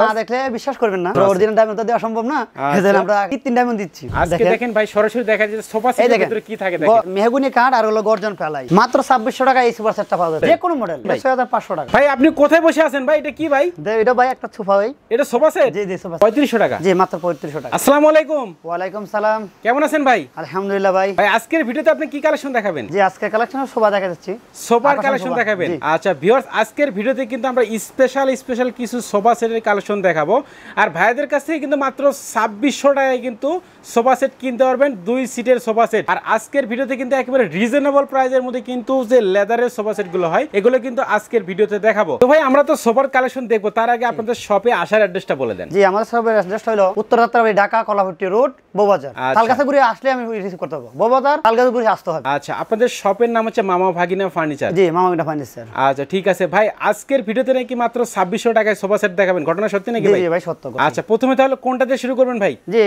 না দেখলে বিশ্বাস করবেন না, অরিজিনাল ডায়মন্ড তো দেওয়া সম্ভব না, এজন্য আমরা কৃত্রিম ডায়মন্ড দিচ্ছি। আজকে দেখেন ভাই সরাসরি দেখা যাচ্ছে সোফা সেটের ভিতরে কি থাকে দেখেন, মেহগনি কাঠ আর হলো গর্জন প্যালাই, মাত্র 2600 টাকা এই সুপার সেটটা পাওয়া যায়, যে কোনো মডেল 6500 টাকা। ভাই আপনি কোথায় বসে আছেন ভাই? এটা কি ভাই? এটা ভাই একটা সোফা ভাই, এটা সোফা সেট? জি জি সোফা 3500 টাকা। জি মাত্র 3500 টাকা। আসসালামু আলাইকুম। ওয়া আলাইকুম সালাম, কেমন আছেন ভাই? আলহামদুলিল্লাহ ভাই। ভাই আজকের ভিডিওতে আপনি কি কালেকশন দেখাবেন? জি আজকে কালেকশন সোফা দেখা যাচ্ছে, সোফার কালেকশন দেখাবেন। আচ্ছা ভিউয়ার্স, আজকের ভিডিওতে কিন্তু আমরা স্পেশাল কিছু সোফা সেটের কালেকশন দেখাবো। আর ভাইদের কাছ থেকে কিন্তু মাত্র 2600 টাকায় কিন্তু সোফা সেট কিনতে পারবেন, 2 সিটের সোফা সেট। আর আজকের ভিডিওতে কিন্তু একেবারে রিজনেবল প্রাইসের মধ্যে কিন্তু যে লেদারের সোফা সেট গুলো হয় এগুলো কিন্তু আজকের ভিডিওতে দেখাবো। তো ভাই আমরা তো সোফার কালেকশন দেখবো, তার আগে আপনাদের শপে আসার অ্যাড্রেসটা বলে দেন। জি আমাদের শপের অ্যাড্রেসটা হলো উত্তর যাত্রাবাড়ি, ঢাকা কলাভট্টি রোড, বউবাজার। তালগাছাগুড়ি আসলে আমি রিসিভ করতে হবে, বউবাজার তালগাছাগুড়ি আসতে হবে। আচ্ছা আপনাদের শপের নাম হচ্ছে মামা ভাগিনা ফার্নিচার? জি মামা ভাগিনা ফার্নিচার। আচ্ছা ঠিক আছে ভাই, আজকের ভিডিওতে নাকি মাত্র 2600 টাকায় সোফা সেট দেখাবেন, ঘটনা সত্যি নাকি ভাই? জি ভাই সত্য। আচ্ছা প্রথমে তাহলে কোনটা দিয়ে শুরু করবেন ভাই? জি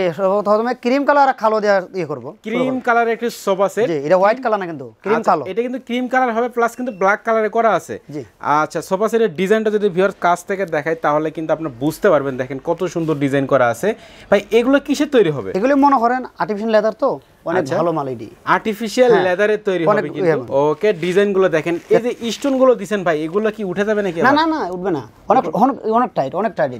প্রথমে ক্রিম কালার আর কালো দিয়ে করব। ক্রিম কালার একটি সোফা সেট। জি এটা হোয়াইট কালার না, কিন্তু ক্রিম কালো। এটা কিন্তু ক্রিম কালার হবে, প্লাস কিন্তু ব্ল্যাক কালারে করা আছে। জি আচ্ছা সোফা সেটের ডিজাইনটা যদি ভিউয়ার্স কাছ থেকে দেখাই তাহলে কিন্তু আপনি বুঝতে পারবেন, দেখেন কত সুন্দর ডিজাইন করা আছে। ভাই এগুলো কিসের তৈরি হবে? এগুলো মনে করেন আর্টিফিশিয়াল লেদার, তো অনেক ভালো মাল। এডি আর্টিফিশিয়াল লেদারে তৈরি হবে কিন্তু। ওকে ডিজাইন গুলো দেখেন, এই যে স্টোন গুলো দিবেন ভাই, এগুলো কি উঠে যাবে নাকি? না না না উঠবে না, অনেক টাইট।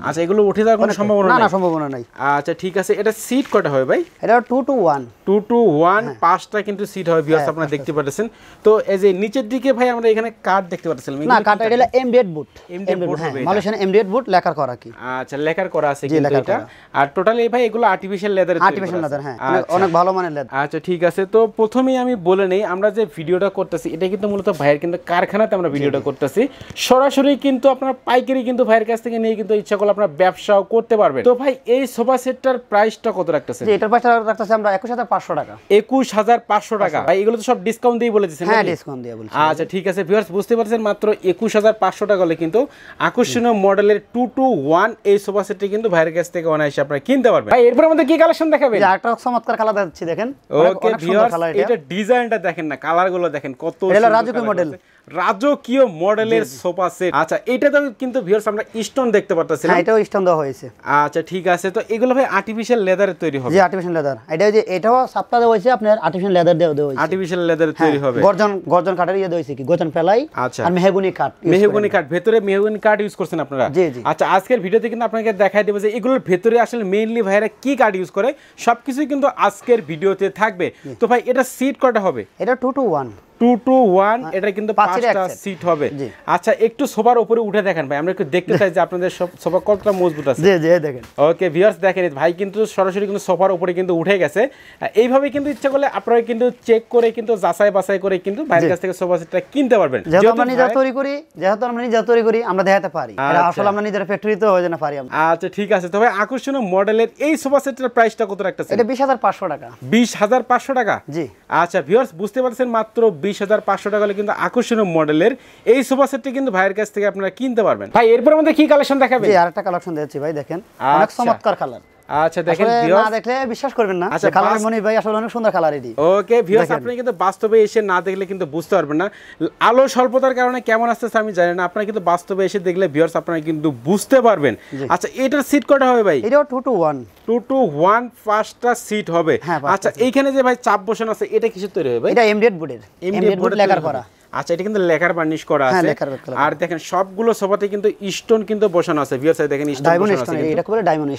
আচ্ছা এগুলো উঠে যাওয়ার কোনো সম্ভাবনা না? না সম্ভাবনা নাই। আচ্ছা ঠিক আছে, এটা সিট কয়টা হবে ভাই? এটা 2 to 1 2 to 1 পাঁচটা কিন্তু সিট হবে ভিউয়ার্স, আপনারা দেখতে পাচ্ছেন। তো এই যে নিচের দিকে ভাই আমরা এখানে কাঠ দেখতে পাচ্ছিলাম, না কাঠ এটা হলো এমডিএড বুট। এমডিএড বুট হবে, মালয়েশিয়ান এমডিএড বুট লেখার করা কি। আচ্ছা লেখার করা আছে কিন্তু এটা। আর টোটালি ভাই এগুলো আর্টিফিশিয়াল লেদারে তৈরি। আর্টিফিশিয়াল লেদার, হ্যাঁ অনেক ভালো মানের লেদার। আচ্ছা ঠিক আছে, তো প্রথমেই আমি বলে নেই আমরা যে ভিডিওটা করতেছি এটা কিন্তু মূলত ভাইয়ের কিন্তু কারখানাতে আমরা ভিডিওটা করতেছি, সরাসরি কিন্তু আপনারা পাইকারি কিন্তু ভাইয়ের কাছ থেকে নিয়ে কিন্তু ইচ্ছা করলে আপনারা ব্যবসাও করতে পারবেন। তো ভাই এই সোফা সেটটার প্রাইসটা কত রাখতেছেন? জি এটার প্রাইসটা রাখতেছি আমরা 21500 টাকা। 21500 টাকা। ভাই এগুলো তো সব ডিসকাউন্ট দিয়ে বলে দিয়েছেন? হ্যাঁ ডিসকাউন্ট দিয়ে বলছি। আচ্ছা ঠিক আছে ভিউয়ার্স, বুঝতে পারছেন মাত্র 21500 টাকা হলে কিন্তু আকর্ষণীয় মডেলের 2 to 1 এই সোফা সেটটি কিন্তু ভাইয়ের কাছ থেকে অনায়াসে আপনারা কিনতে পারবেন। ভাই এরপর আমাদের কি কালেকশন দেখাবেন? যে একটা চমৎকার কালার দেখাচ্ছি দেখেন। ওকে ভিউয়ার্স, এটা ডিজাইনটা দেখেন না, কালার গুলো দেখেন কত সুন্দর। এটা রাজকীয় মডেল, রাজকীয় মডেলের সোফা সেট। আচ্ছা এটা তো কিন্তু ভিউয়ার্স আমরা স্টোন দেখতে পাচ্ছি। হ্যাঁ এটাও স্টোন দেওয়া হয়েছে। আচ্ছা ঠিক আছে, তো এগুলো ভাই আর্টিফিশিয়াল লেদারে তৈরি হবে? জি আর্টিফিশিয়াল লেদার। এটাও সাপটা দেওয়া হয়েছে আপনার আর্টিফিশিয়াল লেদার দেওয়া হয়েছে। আর্টিফিশিয়াল লেদারে তৈরি হবে। গর্জন কাঠের দেওয়া হয়েছে কি, গর্জন প্যালাই আর মেহগনি কাঠ। মেহগনি কাঠ, ভেতরে মেহগনি কাঠ ইউজ করছেন আপনারা? জি জি। আচ্ছা আজকের ভিডিওতে কিন্তু আপনাকে দেখাই দেব যে এগুলোর ভেতরে আসলে মেইনলি ভাইরা কি কাঠ ইউজ করে, সবকিছুই কিন্তু আজকের ভিডিওতে থাকবে। তো ভাই এটা সিট কয়টা হবে? এটা 2 to 1 এটা কিন্তু 5টা সিট হবে। আচ্ছা একটু সোফার উপরে উঠে দেখেন ভাই, আমরা একটু দেখতে চাই যে আপনাদের সোফা কতটা মজবুত আছে। জি জি দেখেন। ওকে ভিউয়ার্স দেখেন ভাই কিন্তু সরাসরি কিন্তু সোফার উপরে কিন্তু উঠে গেছে। এইভাবে কিন্তু ইচ্ছা করলে আপনারা কিন্তু চেক করে কিন্তু যাচাই বাছাই করে কিন্তু ভাইয়ের কাছ থেকে সোফা সেটটা কিনতে পারবেন। যেহেতু আমরা নিজে তৈরি করি আমরা দেখাতে পারি, এটা আসলে আমরা নিজের ফ্যাক্টরিতে হয়ে না পারি আমরা। আচ্ছা ঠিক আছে, তবে আকর্ষণীয় মডেলের এই সোফা সেটের প্রাইসটা কত রাখতেছেন? এটা 20500 টাকা। 20500 টাকা? জি। আচ্ছা ভিউয়ার্স বুঝতে পারছেন মাত্র 20500 টাকা হলে কিন্তু আকর্ষণীয় মডেলের এই সোফা সেটটি কিন্তু ভাইয়ের কাছ থেকে আপনারা কিনতে পারবেন। ভাই এরপর আমাদের কি কালেকশন দেখাবেন? জি আরেকটা কালেকশন দেখাচ্ছি ভাই, দেখেন অনেক চমৎকার কালার। আচ্ছা দেখেন ভিউয়ার্স, না দেখলে বিশ্বাস করবেন না। আচ্ছা কালার মনি ভাই আসলে অনেক সুন্দর কালার এডি। ওকে ভিউয়ার্স, আপনি কিন্তু বাস্তবে এসে না দেখলে কিন্তু বুঝতে পারবেন না, আলো স্বল্পতার কারণে কেমন আসতেছে আমি জানি না, আপনারা কিন্তু বাস্তবে এসে দেখলে ভিউয়ার্স আপনারা কিন্তু বুঝতে পারবেন। আচ্ছা এটার সিট কয়টা হবে ভাই? এটাও 2 to 1 5টা সিট হবে। আচ্ছা এইখানে যে ভাই চাপ বসানো আছে এটা কিসের তৈরি হবে ভাই? এটা এমডিএড বোর্ডের, এমডিএড বোর্ড লেখার করা। আচ্ছা এটা কিন্তু লেখার বার্নিশ করা আছে। আর দেখেন সবগুলো সোফাতে কিন্তু স্টোন কিন্তু বসানো আছে ভিউয়ার্স, দেখেন স্টোন বসানো আছে। এটা বলে ডায়মন্ড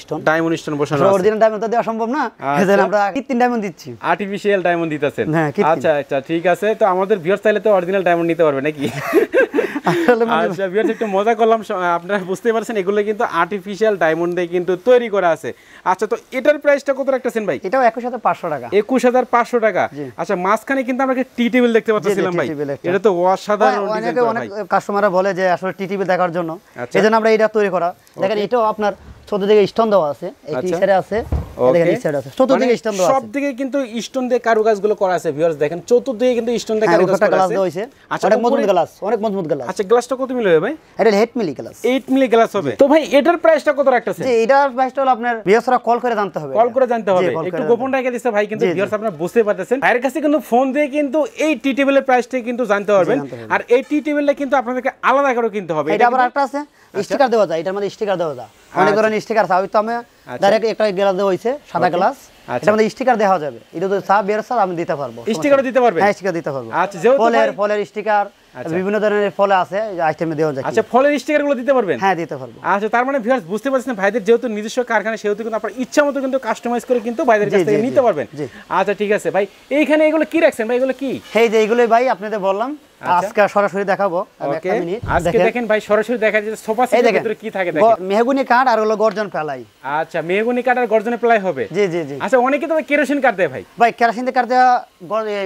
স্টোন বসানো আছে। অরিজিনাল ডায়মন্ড তো দেওয়া সম্ভব না, এজন্য আমরা কৃত্রিম ডায়মন্ড দিচ্ছি, আর্টিফিশিয়াল ডায়মন্ড দিতেছেন। আচ্ছা আচ্ছা ঠিক আছে, তো আমাদের ভিউয়ার্স চাইলে তো অরিজিনাল ডায়মন্ড নিতে পারবে নাকি? আচ্ছা ভিউয়ার্স একটু মজা করলাম, আপনারা বুঝতে পারছেন এগুলো কিন্তু আর্টিফিশিয়াল ডায়মন্ড দিয়ে কিন্তু তৈরি করা আছে। আচ্ছা তো এটার প্রাইসটা কত রাখতেছেন ভাই? এটাও 21500 টাকা। 21500 টাকা। আচ্ছা মাঝখানে কিন্তু আমরা টি টেবিল দেখতে পাচ্ছিলাম ভাই, এটা তো অসাধারণ ডিজাইন করা ভাই। অনেক কাস্টমাররা বলে যে আসলে টি টেবিল দেখার জন্য, এজন্য আমরা এটা তৈরি করা। দেখেন এটাও আপনার চতুর্দিকে স্টোন দেওয়া আছে, এই সাইডে আছে, দেখেন এই সাইডে আছে, চতুর্দিকে স্টোন দেওয়া আছে, সব দিকে কিন্তু স্টোন দিয়ে কারুকাজগুলো করা আছে ভিউয়ার্স, দেখেন চতুর্দিকে কিন্তু স্টোন দিয়ে কারুকাজ করা আছে। আচ্ছা অনেক মজবুত গ্লাস, অনেক মজবুত গ্লাস। আচ্ছা গ্লাসটা কত মিলি হবে ভাই? এটা 8 মিলি গ্লাস। 8 মিলি গ্লাস হবে। তো ভাই এটার প্রাইসটা কত রাখতেছেন? জি এটার প্রাইসটা হলো আপনার ভিউয়ার্সরা কল করে জানতে হবে, একটু গোপন রেখে দিতে ভাই, কিন্তু ভিউয়ার্স আপনারা বুঝতে পারতেছেন ভাইয়ের কাছে কিন্তু ফোন দিয়ে কিন্তু এই টি টেবিলের প্রাইসটা কিন্তু জানতে পারবেন। আর এই টি টেবিলটা কিন্তু আপনাদেরকে আলাদা করে কিনতে হবে। এটা আবার একটা আছে স্টিকার দেওয়া যায়, এটার মধ্যে স্টিকার দেওয়া যায়, অনেক ধরনের স্টিকার আছে। হয়তো আমি ডাইরেক্ট একটা গ্লাস দেওয়া হয়েছে, সাদা গ্লাস, এটার মধ্যে স্টিকার দেওয়া যাবে। এটা তো চা বিয়ার চা আমি দিতে পারবো, স্টিকারও দিতে পারবে? হ্যাঁ, স্টিকার দিতে পারবো। আচ্ছা, যেহেতু ফলের স্টিকার, বিভিন্ন ধরনের ফল আছে আইটেমে দেওয়া যায়। আচ্ছা, ফলের স্টিকার গুলো দিতে পারবেন? হ্যাঁ, দিতে পারবো। আচ্ছা, তার মানে ভিউয়ার্স বুঝতে পারছেন ভাইদের যেহেতু নিজস্ব কারখানা, সেহেতু কিন্তু আপনার ইচ্ছা মতো কিন্তু কাস্টমাইজ করে কিন্তু ভাইদের কাছ থেকে নিতে পারবেন। আচ্ছা, ঠিক আছে ভাই, এইখানে এগুলো কি রাখছেন ভাই? এগুলো কি? এই যে এইগুলোই ভাই আপনাদের বললাম, আজকে সরাসরি দেখাবো। ওকে, আজকে দেখেন ভাই সরাসরি দেখা যাচ্ছে সোফা সেটের ভিতরে কি থাকে দেখেন। মেহগনি কাঠ আর হলো গর্জন প্লাই। আচ্ছা, মেহগনি কাঠ আর গর্জনের প্লাই হবে। জি জি জি। আচ্ছা, অনেকে তো কেরোসিন কাঠ দেয় ভাই। ভাই কেরোসিন দিয়ে কাঠ দেওয়া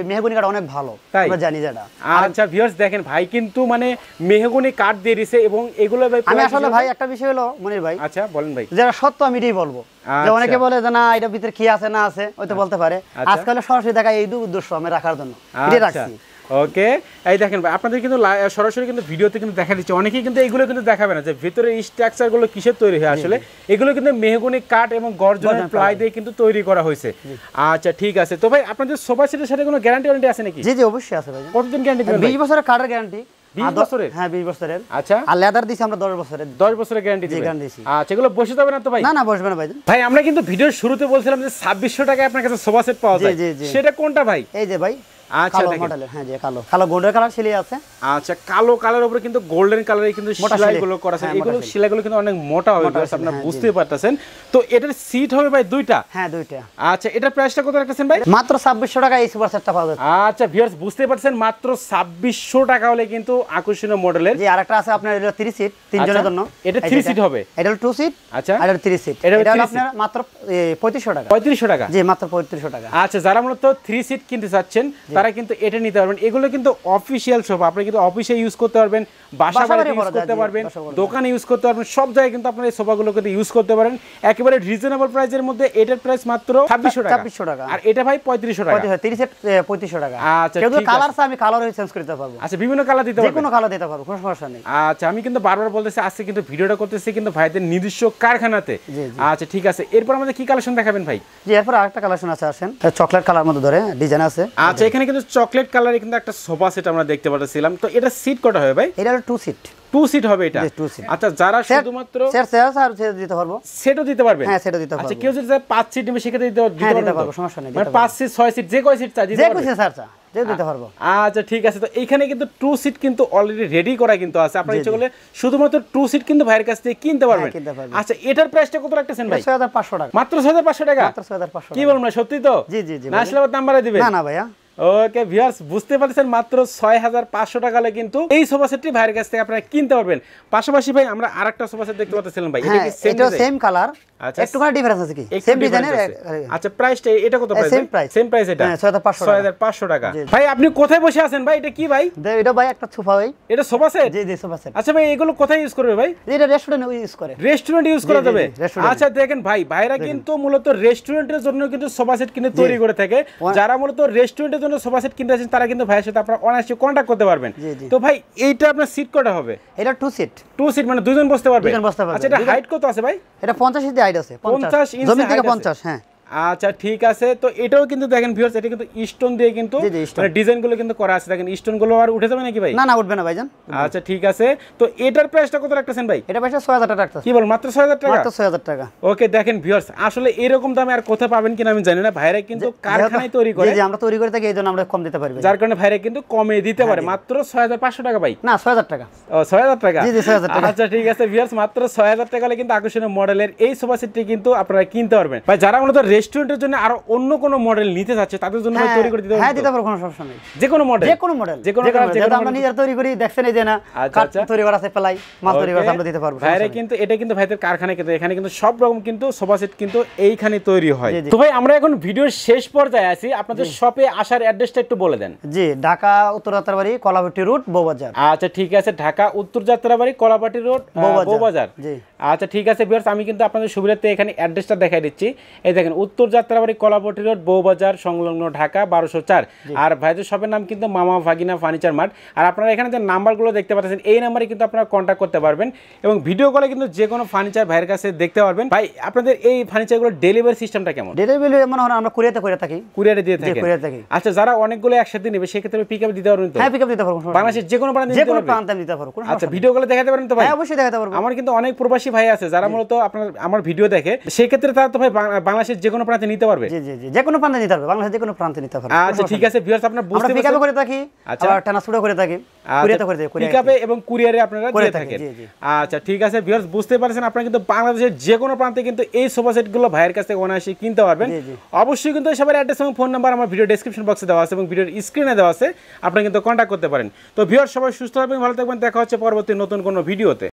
মেহগনি কাঠ অনেক ভালো, আমরা জানি যেটা। আচ্ছা ভিউয়ার্স দেখেন ভাই কিন্তু মানে মেহগনি কাঠ দিয়ে দিয়েছে এবং এগুলো ভাই আমি আসলে ভাই একটা বিষয় হলো মনির ভাই। আচ্ছা বলেন ভাই। যারা সত্য আমি এটাই বলবো, যে অনেকে বলে যে না এটা ভিতরে কি আছে না আছে হয়তো বলতে পারে, আজকাল সরাসরি দেখা এই উদ্দেশ্য আমি রাখার জন্য এটাই রাখছি। ওকে, এই দেখেন ভাই আপনাদের কিন্তু সরাসরি কিন্তু ভিডিওতে কিন্তু দেখা দিচ্ছে, অনেকেই কিন্তু এইগুলো কিন্তু দেখাবে না যে ভিতরে স্ট্রাকচার গুলো কিসের তৈরি হয়। আসলে এগুলো কিন্তু মেহগনি কাঠ এবং গর্জনের প্লাই দিয়ে কিন্তু তৈরি করা হয়েছে। আচ্ছা, ঠিক আছে। তো ভাই আপনাদের সোফা সেটের সাথে কোনো গ্যারান্টি ওয়ারেন্টি আছে নাকি? জি জি, অবশ্যই আছে ভাই। কতদিন গ্যারান্টি দিবেন? 20 বছরের কাঠের গ্যারান্টি। 20 বছরের? হ্যাঁ, 20 বছরের। আচ্ছা, আর লেদার দিছি আমরা 10 বছরের। 10 বছরের গ্যারান্টি দিবেন? আচ্ছা, এগুলো বসে যাবে না তো ভাই? না না, বসবে না ভাই। ভাই আমরা কিন্তু ভিডিওর শুরুতে বলছিলাম যে 2600 টাকায় আপনার কাছে সোফা সেট পাওয়া যায়, সেটা কোনটা ভাই? এই যে ভাই আচ্ছা, কালো মডেলের। হ্যাঁ, যে কালো কালো গোল্ডেন কালার সেলাই আছে। আচ্ছা, কালো কালারের উপরে কিন্তু গোল্ডেন কালারে কিন্তু সেলাইগুলো করা আছে। এগুলো সেলাইগুলো কিন্তু অনেক মোটা হবে, আপনারা বুঝতেই পারতেছেন। তো এটার সিট হবে ভাই দুইটা? হ্যাঁ, দুইটা। আচ্ছা, এটার প্রাইসটা কত রাখতেছেন ভাই? মাত্র 2600 টাকা এই সুপার সেটটা পাওয়া যাচ্ছে। আচ্ছা ভিউয়ার্স বুঝতে পারছেন, মাত্র 2600 টাকা হলে কিন্তু আকর্ষণীয় মডেলের। জি, আরেকটা আছে আপনার, এটা 3 সিট, তিনজনের জন্য। এটা 3 সিট হবে? এটা হলো 2 সিট। আচ্ছা, আর এটা 3 সিট। এটা আপনার মাত্র 3500 টাকা। 3500 টাকা? জি, মাত্র 3500 টাকা। আচ্ছা, যারা মূলত 3 সিট কিনতে চাচ্ছেন তারা কিন্তু এটা নিতে পারবেন। এগুলো কিন্তু অফিশিয়াল সোফা, আপনি কিন্তু অফিসে ইউজ করতে পারবেন, বাসা বাড়িতে ইউজ করতে পারবেন, দোকানে ইউজ করতে পারবেন, সব জায়গায় কিন্তু আপনারা এই সোফাগুলো কিন্তু ইউজ করতে পারেন একেবারে রিজনেবল প্রাইসের মধ্যে। এটার প্রাইস মাত্র 2600 টাকা। আর এটা ভাই 3500 টাকা। 30 সেট 3500 টাকা। আচ্ছা, কেউ কালার চাই আমি কালারও চেঞ্জ করতে পারবো। আচ্ছা, বিভিন্ন কালার দিতে পারবো? যে কোনো কালার দিতে পারবো, কোনো সমস্যা নেই। আচ্ছা, আমি কিন্তু বারবার বলতেছি আজকে কিন্তু ভিডিওটা করতেছি কিন্তু ভাইদের নিজস্ব কারখানাতে। আচ্ছা, ঠিক আছে। এরপর আমাদের কি কালেকশন দেখাবেন ভাই? জি, এরপর আরেকটা কালেকশন আছে, আসেন। চকলেট কালার মধ্যে ধরে ডিজাইন আছে। আচ্ছা, এখানে কিন্তু চকলেট কালারে কিন্তু একটা সোফা সেট আমরা দেখতে পাচ্ছিলাম। তো এটা সিট কটা হবে ভাই? এটা হলো 2 সিট। 2 সিট হবে এটা? আচ্ছা, যারা শুধুমাত্র সেট দিতে পারবো, সেটও দিতে পারবে? হ্যাঁ, সেটও দিতে পারবো। আচ্ছা, কেউ যদি 5 সিট নেবে সেক্ষেত্রে দিতে পারবো, সমস্যা নেই। মানে 5 সিট 6 সিট যে কয় সিট চাই দিতে পারবে? দিতে পারবো। আচ্ছা, ঠিক আছে। তো এখানে কিন্তু 2 সিট কিন্তু অলরেডি রেডি করা কিন্তু আছে, আপনারা ইচ্ছা করলে শুধুমাত্র 2 সিট কিন্তু ভাইয়ের কাছ থেকে কিনতে পারবেন। আচ্ছা, এটার প্রাইসটা কত রাখতেছেন ভাই? 6500 টাকা। মাত্র 6500 টাকা? মাত্র 6500। কি বলুন না, সত্যি তো? জি জি জি। না আসলে আবার দাম বাড়ায় দিবেন? না না ভাইয়া। ওকে ভিউয়ার্স বুঝতে পারছেন, মাত্র 6500 টাকা হলে কিন্তু এই সোফা সেটটি ভাইয়ের কাছ থেকে আপনারা কিনতে পারবেন। পাশাপাশি ভাই আমরা আরেকটা সোফা সেট দেখতে পাচ্ছিলাম ভাই, এটা কি সেম? এটা সেম কালার, আচ্ছা, একটুখানি ডিফারেন্স আছে কি? সেম ডিজাইনের। আচ্ছা, প্রাইসটা এটা কত প্রাইস? সেম প্রাইস এটা? 6500 টাকা। ভাই আপনি কোথায় বসে আছেন ভাই? এটা কি ভাই? এটা ভাই একটা সোফা ভাই। এটা সোফা সেট? জি জি, সোফা সেট। আচ্ছা ভাই, এগুলো কোথায় ইউজ করবে ভাই? এটা রেস্টুরেন্টে ইউজ করে। রেস্টুরেন্টে ইউজ করা যাবে? আচ্ছা, দেখেন ভাই ভাইরা কিন্তু মূলত রেস্টুরেন্টের জন্য কিন্তু সোফা সেট কিনে তৈরি করে থাকে। যারা মূলত রেস্টুরেন্টের জন্য সোফা সেট কিনতে আছেন তারা কিন্তু ভাইয়ের সাথে আপনারা অনায়াসে কন্টাক্ট করতে পারবেন। তো ভাই এইটা আপনার সিট কটা হবে? এটা 2 সিট। 2 সিট মানে দুইজন বসতে পারবে? দুইজন বসতে পারবে। আচ্ছা, এটা হাইট কত আছে ভাই? এটা 50 ইঞ্চি হাইট আছে। 50 ইঞ্চি জমি থেকে 50। হ্যাঁ। আচ্ছা, ঠিক আছে। তো এটাও কিন্তু দেখেন ভিউয়ার্স, এটা কিন্তু স্টোন দিয়ে কিন্তু মানে ডিজাইনগুলো কিন্তু করা আছে। দেখেন স্টোনগুলো আর উঠে যাবে নাকি ভাই? না না, উঠবে না ভাইজান। আচ্ছা, ঠিক আছে। তো এটার প্রাইসটা কত রাখতেছেন ভাই? এটা প্রাইসটা 6000 টাকা রাখতেছি। কি বল, মাত্র 6000 টাকা? মাত্র 6000 টাকা। ওকে, দেখেন ভিউয়ার্স আসলে এরকম দামে আর কোথায় পাবেন কিনা আমি জানি না, ভাইরা কিন্তু কারখানায় তৈরি করে। জি জি, আমরা তৈরি করে থাকি, এইজন্য আমরা কম দিতে পারি, যার কারণে ভাইরা কিন্তু কমে দিতে পারে। মাত্র 6500 টাকা ভাই? না, 6000 টাকা। ও 6000 টাকা? জি জি, 6000 টাকা। আচ্ছা, ঠিক আছে ভিউয়ার্স, মাত্র 6000 টাকা হলে কিন্তু আকর্ষণীয় মডেলের এই সোফা সেটটি কিন্তু আপনারা কিনতে পারবেন। ভাই যারা মূলত রেস্টুরেন্টের জন্য আরো অন্য কোন মডেল নিতে চাচ্ছে তাদের জন্য তৈরি করে দিতে পারবেন? হ্যাঁ, দিতে পারবো, কোনো সমস্যা নেই। যে কোনো মডেল? যে কোনো মডেল, যে কোনো যেটা আমরা নিজেরা তৈরি করি, দেখছেন এই যে না কাঠ তৈরি করা আছে, প্লাই মাল তৈরি করা আছে, আমরা দিতে পারবো। ভাইরা কিন্তু এটা কিন্তু ভাইদের কারখানা, কিন্তু এখানে কিন্তু সব রকম কিন্তু সোফা সেট কিন্তু এইখানে তৈরি হয়। তো ভাই আমরা এখন ভিডিওর শেষ পর্যায়ে আছি, আপনাদের শপে আসার অ্যাড্রেসটা একটু বলে দেন। জি, ঢাকা উত্তর যাত্রাবাড়ি কলাপট্টি রোড বউবাজার। আচ্ছা, ঠিক আছে, ঢাকা উত্তর যাত্রাবাড়ি কলাপট্টি রোড বউবাজার। জি, আচ্ছা, ঠিক আছে ভিউয়ার্স, আমি কিন্তু আপনাদের সুবিধার্থে এখানে অ্যাড্রেসটা দেখাই দিচ্ছি। এই দেখেন উত্তর যাত্রাবাড়ি কলাপট্টি রোড বউবাজার সংলগ্ন ঢাকা 1204। আর ভাইদের শপের নাম কিন্তু মামা ভাগিনা ফার্নিচার মার্ট। আর আপনারা এখানে যে নাম্বারগুলো দেখতে পাচ্ছেন এই নাম্বারে কিন্তু আপনারা কন্ট্যাক্ট করতে পারবেন এবং ভিডিও কলে কিন্তু যে কোনো ফার্নিচার ভাইয়ের কাছে দেখতে পারবেন। ভাই আপনাদের এই ফার্নিচারগুলো ডেলিভারি সিস্টেমটা কেমন? ডেলিভারি মনে হয় আমরা কুরিয়ারে করে থাকি। কুরিয়ারে দিয়ে থাকেন? কুরিয়ারে থাকি। আচ্ছা, যারা অনেকগুলো একসাথে নেবে সেক্ষেত্রে পিকআপ দিতে পারবেন তো? হ্যাঁ, পিকআপ দিতে পারবো। বাংলাদেশের যে কোনো প্রান্তে যে কোনো প্রান্তে দিতে পারবো। আচ্ছা, ভিডিও কলে দেখাতে পারেন তো ভাই? হ্যাঁ, অবশ্যই দেখাতে পারবো। আমার কিন্তু অনেক প্রবাসী ভাই আছে যারা মূলত আপনার আমার ভিডিও দেখে, সেই ক্ষেত্রে তারা তো ভাই বাংলাদেশের যে কোনো প্রান্তে নিতে পারবে? জি জি জি, যে কোনো প্রান্তে নিতে পারবে, বাংলাদেশের যে কোনো প্রান্তে নিতে পারবে। আচ্ছা ঠিক আছে ভিউয়ার্স, আপনারা বুঝতে আমরা পিকআপে করে থাকি, আচ্ছা, আবার ট্রান্সপোর্টে করে থাকি, কুরিয়ারে করে থাকি, পিকআপে এবং কুরিয়ারে আপনারা দিয়ে থাকেন। আচ্ছা ঠিক আছে ভিউয়ার্স, বুঝতে পারছেন আপনারা কিন্তু বাংলাদেশের যে কোনো প্রান্তে কিন্তু এই সোফা সেটগুলো ভাইয়ের কাছে অনায়াসে কিনতে পারবেন। অবশ্যই কিন্তু সবার অ্যাড্রেস এবং ফোন নাম্বার আমার ভিডিও ডেসক্রিপশন বক্সে দেওয়া আছে এবং ভিডিওর স্ক্রিনে দেওয়া আছে, আপনারা কিন্তু কন্ট্যাক্ট করতে পারেন। তো ভিউয়ার্স সবাই সুস্থ থাকবেন, ভালো থাকবেন, দেখা হচ্ছে পরবর্তী নতুন কোনো ভিডিওতে।